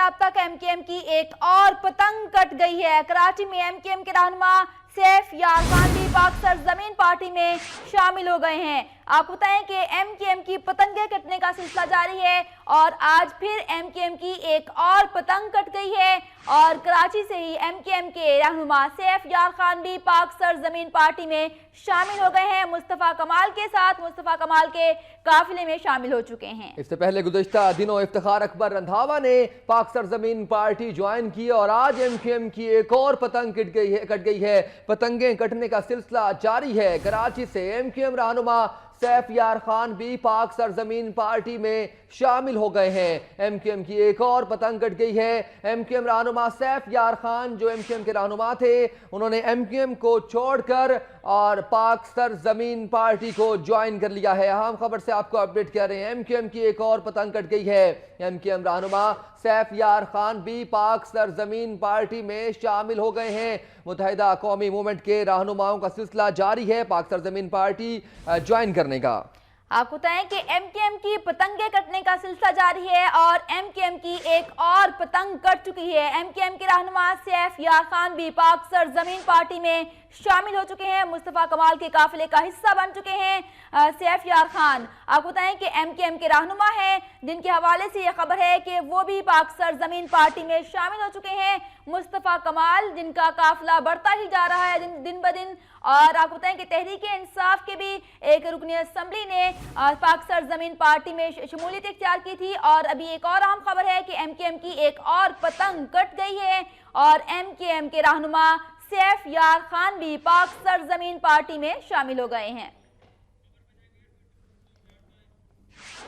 اب تک M Q M کی ایک اور پتنگ کٹ گئی ہے۔ کراچی میں ایم کیو ایم کے رہنما سیف یار خان بھی پاک سرزمین پارٹی میں شامل ہو گئے ہیں۔ آپ بتائیں کہ ایم کیو ایم کی پتنگیں کٹنے کا سلسلہ جاری ہے اور آج پھر ایم کیو ایم کی ایک اور پتنگ کٹ گئی ہے اور کراچی سے ہی ایم کیو ایم کے رہنما سیف یار خان بھی پاک سرزمین پارٹی میں شامل ہو گئے ہیں۔ مصطفیٰ کمال کے ساتھ مصطفیٰ کمال کے قافلے میں شامل ہو چکے ہیں۔ اس سے پہلے گزشتہ دنوں افتخار اکبر رندھاوا نے پاک سرزمین پارٹی جوائن کی اور آج ایم کیو ایم کی ایک اور پتنگ کٹ گئی ہے۔ پتنگیں کٹنے کا سلسلہ جاری ہے۔ کراچی سے ایم کیو ایم رہنما سیف یار خان بھی پاک سرزمین پارٹی میں شامل ہو گئے ہیں۔ ایم کیو ایم کی ایک اور پتنگ کٹ گئی ہے۔ ایم کیو ایم رہنما سیف یار خان جو ایم کیو ایم کے رہنما تھے، انہوں نے ایم کیو ایم کو چھوڑ کر اور پاک سرزمین پارٹی کو جوائن کر لیا ہے۔ اہم خبر سے آپ کو اپڈیٹ کر رہے ہیں، ایم کیو ایم کی ایک اور پتنگ کٹ گئی ہے۔ ایم کیو ایم رہنما سیف یار خان بھی پاک سرزمین پارٹی میں شامل ہو گئے ہیں۔ متحدہ قومی موومنٹ کے رہنماؤں کا سلسلہ جاری ہے پاک سرزمین پارٹی جوائن کرنے کا۔ آپ کو بتائیں کہ ایم کیو ایم کی پتنگیں کٹنے کا سلسلہ جاری ہے اور ایم کیو ایم کی ایک اور پتنگ کٹ چکی ہے۔ ایم کیو ایم کے رہنما سیف یار خان بھی پاک سرزمین پارٹی میں شامل ہو چکے ہیں۔ مصطفیٰ کمال کے قافلے کا حصہ بن چکے ہیں سیف یار خان۔ آپ کو بتائیں کہ ایم کیو ایم کے رہنما ہیں جن کے حوالے سے یہ خبر ہے کہ وہ بھی پاک سرزمین پارٹی میں شامل ہو چکے ہیں۔ مصطفیٰ کمال جن کا قافلہ بڑھتا ہی جا رہا ہے دن بدن، اور آپ کو بتائیں کہ تحریک انصاف کے بھی ایک رکن اسمبلی نے پاک سرزمین پارٹی میں شمولیت اختیار کی تھی، اور ابھی ایک اور اہم خبر ہے کہ ایم کیو ایم کی ایک اور پتنگ کٹ گئی ہے اور ایم کیو ایم کے رہنما سیف یار خان بھی پاک سرزمین پارٹی میں شامل ہو گئے ہیں۔